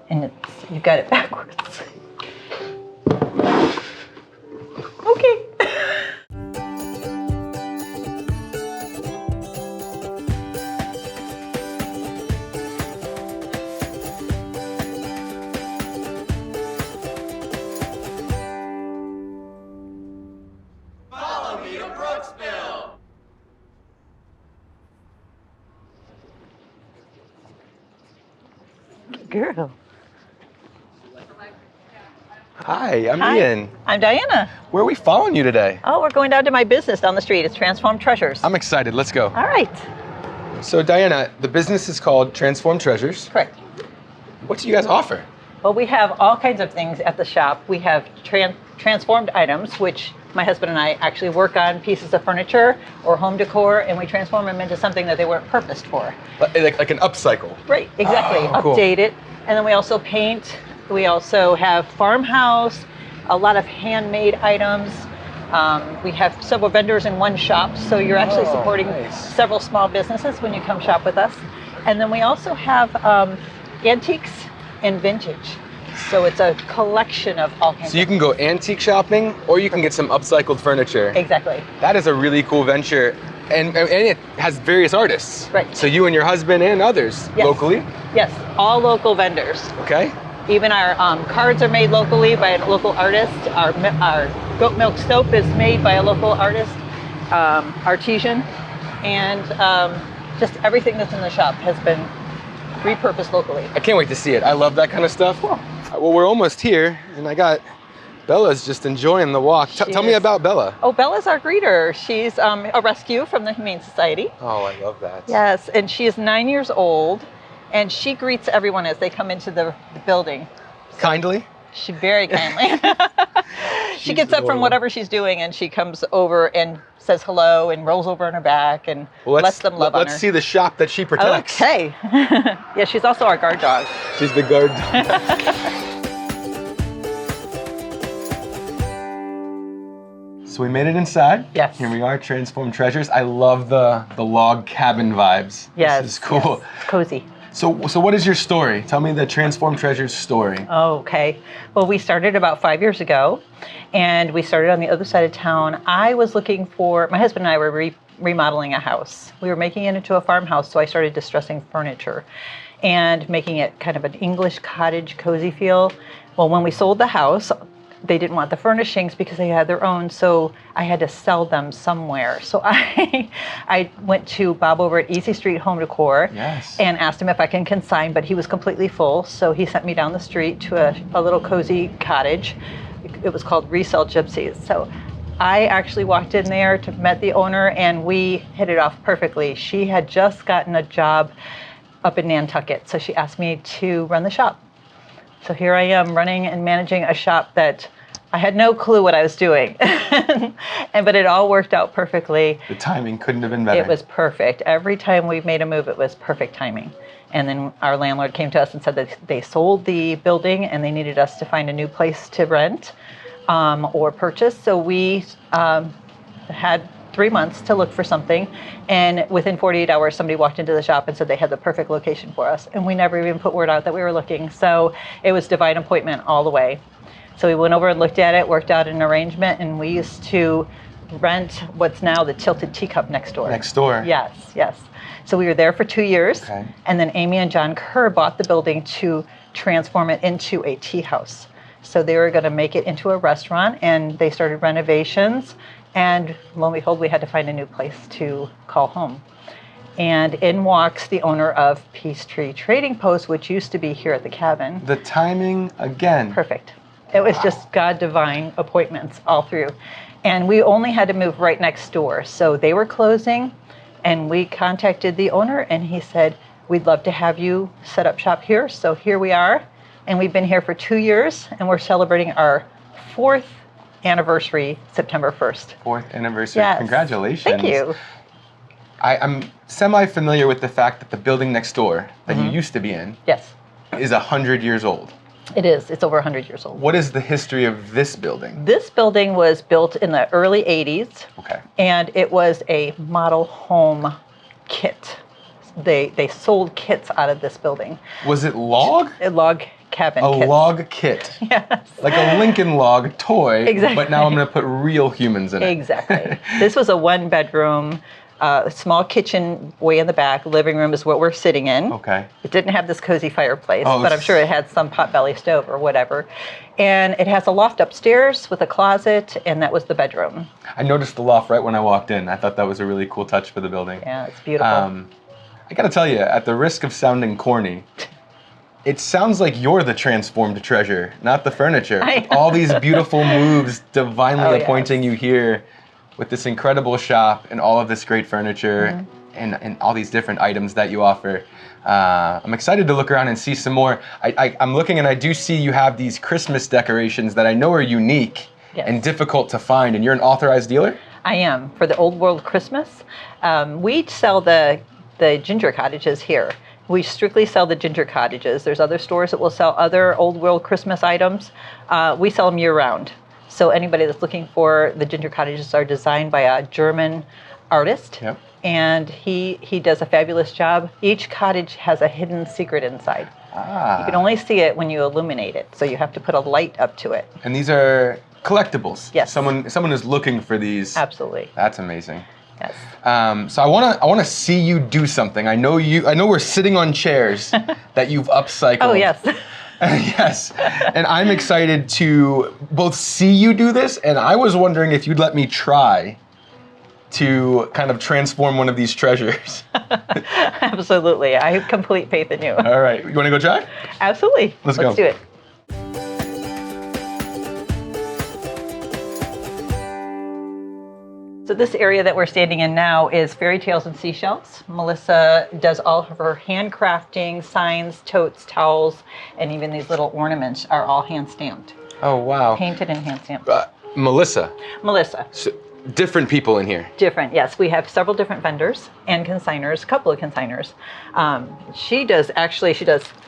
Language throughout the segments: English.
And you've got it backwards. Okay. Follow me to Brooksville! Girl. Hi, I'm Hi. Ian. I'm Diana. Where are we following you today? Oh, we're going down to my business down the street. It's Transformed Treasures. I'm excited. Let's go. All right. So, Diana, the business is called Transform Treasures. Correct. What do you guys offer? Well, we have all kinds of things at the shop. We have transformed items, which my husband and I actually work on pieces of furniture or home decor, and we transform them into something that they weren't purposed for. Like an upcycle. Right, exactly. Oh, cool. Update it. And then we also paint. We also have farmhouse, a lot of handmade items. We have several vendors in one shop, so you're actually supporting nice. several small businesses when you come shop with us. And then we also have antiques and vintage. So it's a collection of all kinds So you of can go antique shopping, or you can get some upcycled furniture. Exactly. That is a really cool venture. And it has various artists. Right. So you and your husband and others Yes. locally? Yes, all local vendors. Okay. Even our cards are made locally by a local artist. Our goat milk soap is made by a local artist, artisan. And just everything that's in the shop has been repurposed locally. I can't wait to see it. I love that kind of stuff. Cool. Well, we're almost here, and I got Bella's just enjoying the walk. Tell me about Bella. Oh, Bella's our greeter. She's a rescue from the Humane Society. Oh, I love that. Yes, and she is 9 years old, and she greets everyone as they come into the building. Kindly? She very kindly. She gets up from adorable. whatever she's doing, and she comes over and says hello and rolls over on her back and lets them love on her. Let's see the shop that she protects. Okay. Yeah, she's also our guard dog. She's the guard. So we made it inside. Yes. Here we are, Transform Treasures. I love the log cabin vibes. Yes. This is cool. Yes. It's cozy. So what is your story? Tell me the Transform Treasures story. Okay. Well, we started about 5 years ago, and we started on the other side of town. I was looking for, my husband and I were remodeling a house. We were making it into a farmhouse, so I started distressing furniture and making it kind of an English cottage cozy feel. Well, when we sold the house, they didn't want the furnishings because they had their own, so I had to sell them somewhere. So I went to Bob over at Easy Street Home Decor and asked him if I can consign, but he was completely full, so he sent me down the street to a little cozy cottage. It was called Resell Gypsies. So I actually walked in there, met the owner, and we hit it off perfectly. She had just gotten a job up in Nantucket, so she asked me to run the shop. So here I am running and managing a shop that I had no clue what I was doing. But it all worked out perfectly. The timing couldn't have been better. It was perfect. Every time we made a move, it was perfect timing. And then our landlord came to us and said that they sold the building and they needed us to find a new place to rent or purchase. So we had 3 months to look for something, and within 48 hours somebody walked into the shop and said they had the perfect location for us, and we never even put word out that we were looking. So it was divine appointment all the way. So we went over and looked at it, worked out an arrangement, and we used to rent what's now the Tilted Teacup next door. Next door. Yes, yes. So we were there for 2 years, and then Amy and John Kerr bought the building to transform it into a tea house. So they were going to make it into a restaurant, and they started renovations. And lo and behold, we had to find a new place to call home. And in walks the owner of Peachtree Trading Post, which used to be here at the cabin. The timing again. Perfect. It was just God divine appointments all through. And we only had to move right next door. So they were closing, and we contacted the owner, and he said, we'd love to have you set up shop here. So here we are. And we've been here for 2 years, and we're celebrating our 4th anniversary September 1st. 4th anniversary. Yes. Congratulations. Thank you. I'm semi-familiar with the fact that the building next door that you used to be in Yes, is 100 years old. it is. It's over 100 years old. What is the history of this building? This building was built in the early 80s, Okay. and it was a model home kit. They sold kits out of this building. Was it log? A log cabin A kits. log kit. Yes. Like a Lincoln log toy, Exactly. but now I'm going to put real humans in it. Exactly. This was a 1-bedroom, small kitchen way in the back. Living room is what we're sitting in. Okay. It didn't have this cozy fireplace, Oh, but I'm sure it had some potbelly stove or whatever. And it has a loft upstairs with a closet, and that was the bedroom. I noticed the loft right when I walked in. I thought that was a really cool touch for the building. Yeah, it's beautiful. I got to tell you, at the risk of sounding corny, it sounds like you're the transformed treasure, not the furniture. All these beautiful moves divinely appointing you here with this incredible shop and all of this great furniture and all these different items that you offer. I'm excited to look around and see some more. I'm looking and I do see you have these Christmas decorations that I know are unique and difficult to find, and you're an authorized dealer? I am, for the Old World Christmas. We sell the ginger cottages here. We strictly sell the ginger cottages. There's other stores that will sell other Old World Christmas items. We sell them year round. So anybody that's looking for the ginger cottages are designed by a German artist. Yep. And he does a fabulous job. Each cottage has a hidden secret inside. You can only see it when you illuminate it. So you have to put a light up to it. And these are collectibles. Yes. Someone is looking for these. Absolutely. That's amazing. Yes. So I wanna see you do something. I know we're sitting on chairs that you've upcycled. Oh, yes. Yes. And I'm excited to both see you do this, and I was wondering if you'd let me try to kind of transform one of these treasures. Absolutely. I have complete faith in you. All right. You wanna go try? Absolutely. Let's go. do it. So this area that we're standing in now is Fairy Tales and Seashells. Melissa does all of her handcrafting, signs, totes, towels, and even these little ornaments are all hand stamped. Oh, wow. Painted and hand stamped. Melissa. Melissa. So, different people in here. Different, yes. We have several different vendors and consigners, a couple of consigners. She does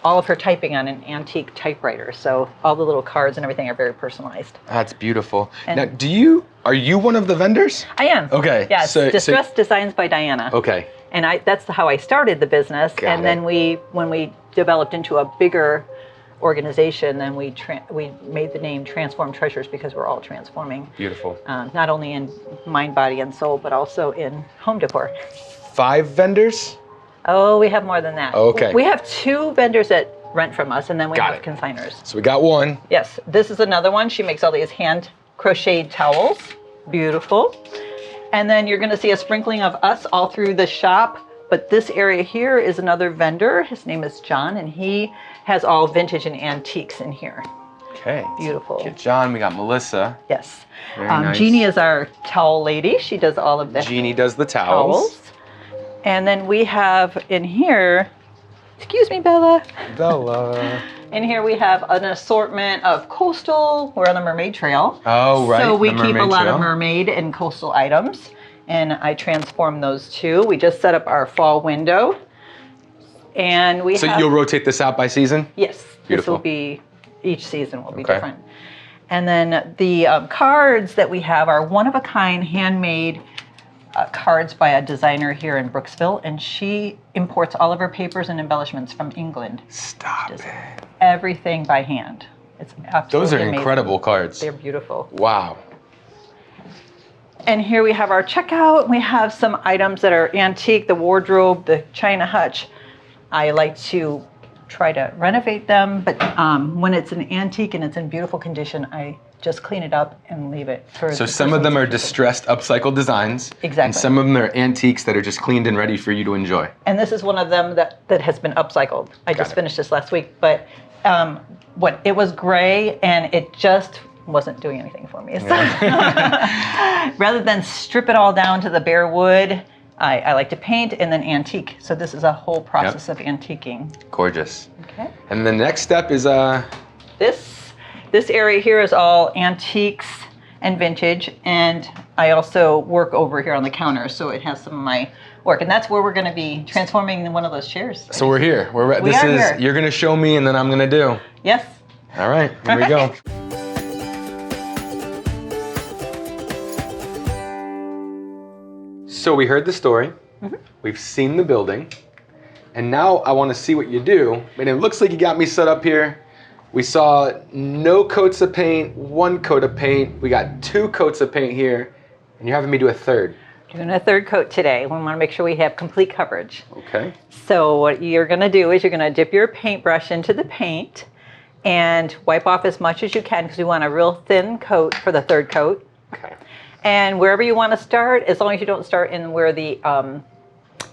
all of her typing on an antique typewriter. So all the little cards and everything are very personalized. That's beautiful. And now, are you one of the vendors? I am. Okay. Yes, Distressed Designs by Diana. Okay. And that's how I started the business. Got Then it. when we developed into a bigger organization, then we made the name Transform Treasures because we're all transforming. Beautiful. Not only in mind, body, and soul, but also in home decor. 5 vendors? Oh, we have more than that. Okay. We have 2 vendors that rent from us, and then we Got have it. consigners. So we got one. Yes, this is another one. She makes all these hand crocheted towels. Beautiful. And then you're going to see a sprinkling of us all through the shop. But this area here is another vendor. His name is John, and he has all vintage and antiques in here. Okay. Beautiful. We got John, we got Melissa. Yes. Very nice. Jeannie is our towel lady. She does all of the Jeannie does the towels. And then we have in here, excuse me, Bella. Bella. In here we have an assortment of coastal. We're on the Mermaid Trail. Oh, right. So we the keep a Mermaid lot Trail. of mermaid and coastal items. And I transform those too. We just set up our fall window. And we So have... you'll rotate this out by season? Yes. Beautiful. This will be, each season will be Okay. different. And then the cards that we have are one-of-a-kind, handmade cards by a designer here in Brooksville. And she imports all of her papers and embellishments from England. Stop Just it. everything by hand. It's absolutely Those are amazing. incredible cards. They're beautiful. Wow. And here we have our checkout. We have some items that are antique, the wardrobe, the china hutch. I like to try to renovate them, but when it's an antique and it's in beautiful condition, I just clean it up and leave it for So the some of them are person's distressed, upcycled designs. Exactly. And some of them are antiques that are just cleaned and ready for you to enjoy. And this is one of them that has been upcycled. I just it. finished this last week, but it was gray and it just wasn't doing anything for me. So rather than strip it all down to the bare wood, I like to paint and then antique. So this is a whole process of antiquing. Gorgeous. Okay. And the next step is This area here is all antiques and vintage, and I also work over here on the counter, so it has some of my work, and that's where we're going to be transforming one of those chairs. So we're here. We are here. You're gonna show me, and then I'm gonna do. Yes. All right, here we go. So we heard the story. We've seen the building, and now I want to see what you do. And it looks like you got me set up here We saw no coats of paint, 1 coat of paint. We got 2 coats of paint here, and you're having me do a third. Doing a third coat today. We want to make sure we have complete coverage. Okay. So what you're going to do is you're going to dip your paintbrush into the paint and wipe off as much as you can because we want a real thin coat for the third coat. Okay. And wherever you want to start, as long as you don't start in where the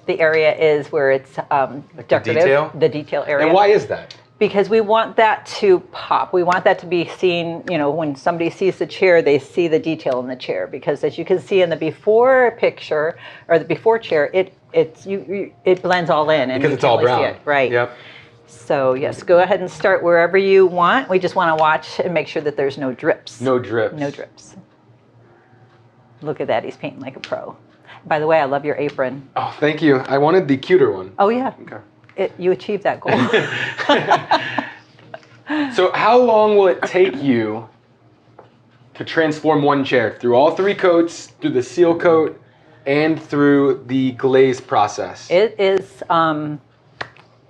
area is where it's Like decorative, the detail area. And why is that? Because we want that to pop. We want that to be seen, you know, when somebody sees the chair, they see the detail in the chair. Because as you can see in the before picture, or the before chair, it blends all in. And Because it's all brown. See it. Right. Yep. So yes, go ahead and start wherever you want. We just want to watch and make sure that there's no drips. No drips. No drips. Look at that, he's painting like a pro. By the way, I love your apron. Oh, thank you. I wanted the cuter one. Oh yeah. Okay. You achieved that goal. So how long will it take you to transform one chair? Through all 3 coats, through the seal coat, and through the glaze process? It is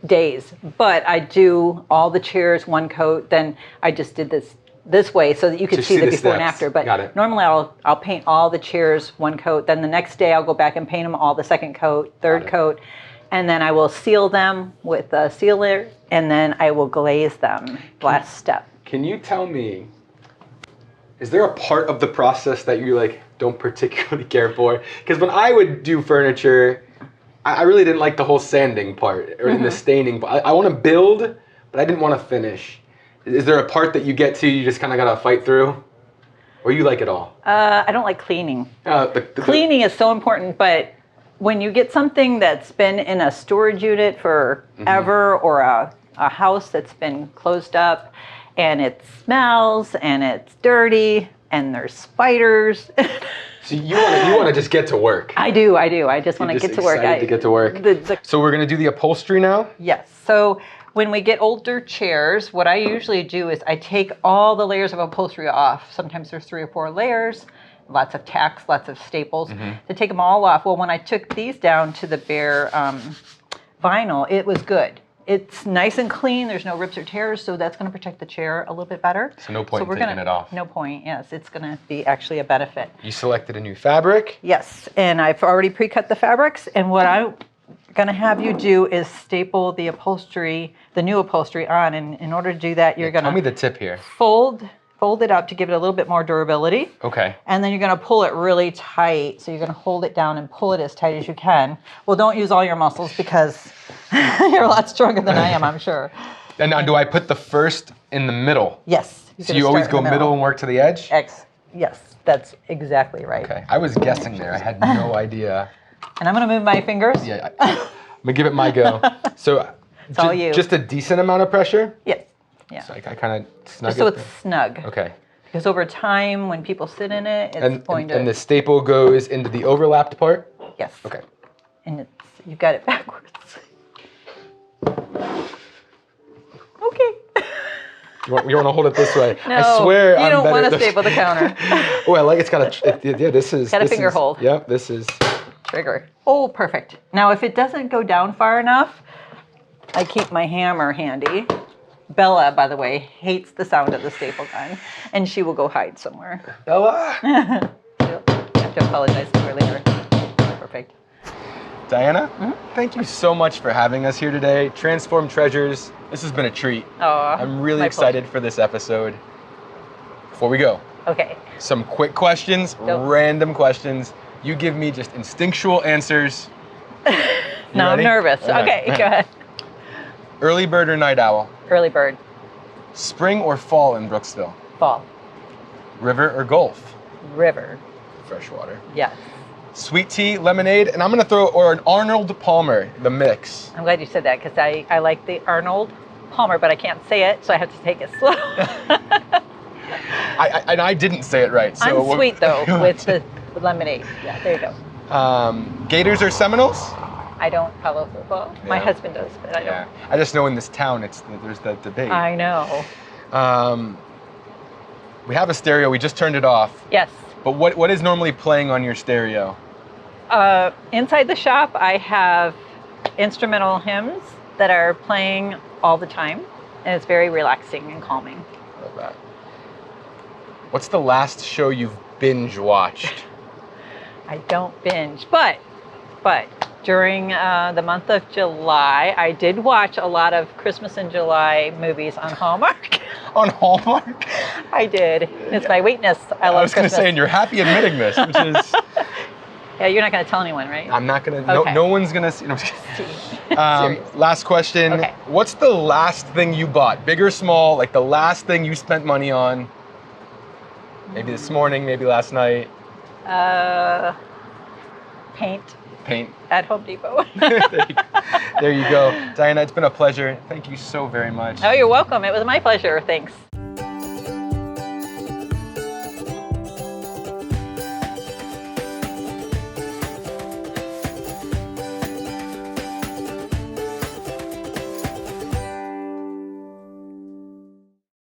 days, but I do all the chairs 1 coat, then I just did this way so that you could see the before and after. But normally I'll paint all the chairs 1 coat, then the next day I'll go back and paint them all the 2nd coat, 3rd coat, and then I will seal them with a sealer, and then I will glaze them. Last step. Can you tell me, is there a part of the process that you like don't particularly care for? Because when I would do furniture, I really didn't like the whole sanding part or the staining. I want to build, but I didn't want to finish. Is there a part that you get to you just kind of got to fight through? Or you like it all? I don't like cleaning. Cleaning is so important, but when you get something that's been in a storage unit forever or a house that's been closed up and it smells and it's dirty and there's spiders. So you want to just get to work. I do. I just want to get to work. To get to work. So we're going to do the upholstery now? Yes. So when we get older chairs, what I usually do is I take all the layers of upholstery off. Sometimes there's 3 or 4 layers, lots of tacks, lots of staples, to take them all off. Well, when I took these down to the bare vinyl, it was good. It's nice and clean. There's no rips or tears, so that's going to protect the chair a little bit better. So no point in taking it off. No point, yes. It's going to be actually a benefit. You selected a new fabric? Yes, and I've already pre-cut the fabrics, and what I'm going to have you do is staple the upholstery, the new upholstery on, and in order to do that, you're going to... Tell me the tip here. Fold it up to give it a little bit more durability. Okay. And then you're going to pull it really tight. So you're going to hold it down and pull it as tight as you can. Well, don't use all your muscles because you're a lot stronger than I am, I'm sure. And now, do I put the first in the middle? Yes. So you always go middle and work to the edge? Yes, that's exactly right. Okay. I was guessing there. I had no idea. And I'm going to move my fingers. Yeah. I'm going to give it my go. So it's all you. Just a decent amount of pressure? Yes. Yeah. So I kind of snug just so it's snug. Okay. Because over time, when people sit in it, it's going to... And the staple goes into the overlapped part? Yes. Okay. And you've got it backwards. Okay. You want to hold it this way? No, I swear you don't want to staple the counter. Oh, I like it's got a... Yeah, this is... Got a finger hold. Yep, this is... Trigger. Oh, perfect. Now, if it doesn't go down far enough, I keep my hammer handy. Bella, by the way, hates the sound of the staple gun, and she will go hide somewhere. Bella! I have to apologize to her later. Perfect. Diana, thank you so much for having us here today. Transform Treasures. This has been a treat. I'm really excited for this episode. Before we go, some quick questions, random questions. You give me just instinctual answers. Now I'm nervous. Okay, go ahead. Early bird or night owl? Early bird. Spring or fall in Brooksville? Fall. River or Gulf? River. Freshwater. Yes. Sweet tea, lemonade, and I'm gonna throw, or an Arnold Palmer, the mix. I'm glad you said that because I like the Arnold Palmer, but I can't say it, so I have to take it slow. I didn't say it right. So I'm sweet though with the lemonade. Yeah, there you go. Gators or Seminoles? I don't follow football. Yeah. My husband does, but I don't. I just know in this town there's that debate. I know. We have a stereo. We just turned it off. Yes. But what is normally playing on your stereo? Inside the shop, I have instrumental hymns that are playing all the time. and it's very relaxing and calming. Love that. What's the last show you've binge watched? I don't binge, but during the month of July, I did watch a lot of Christmas in July movies on Hallmark. On Hallmark? I did. It's my weakness. I love was going to say, and you're happy admitting this, which is... Yeah, you're not going to tell anyone, right? I'm not going to. Okay. No one's going to see. No, I'm just kidding. Last question. Okay. What's the last thing you bought? Big or small? Like the last thing you spent money on? Maybe this morning, maybe last night. Paint. Paint. At Home Depot. There you go. Diana, it's been a pleasure. Thank you so very much. Oh, you're welcome. It was my pleasure. Thanks.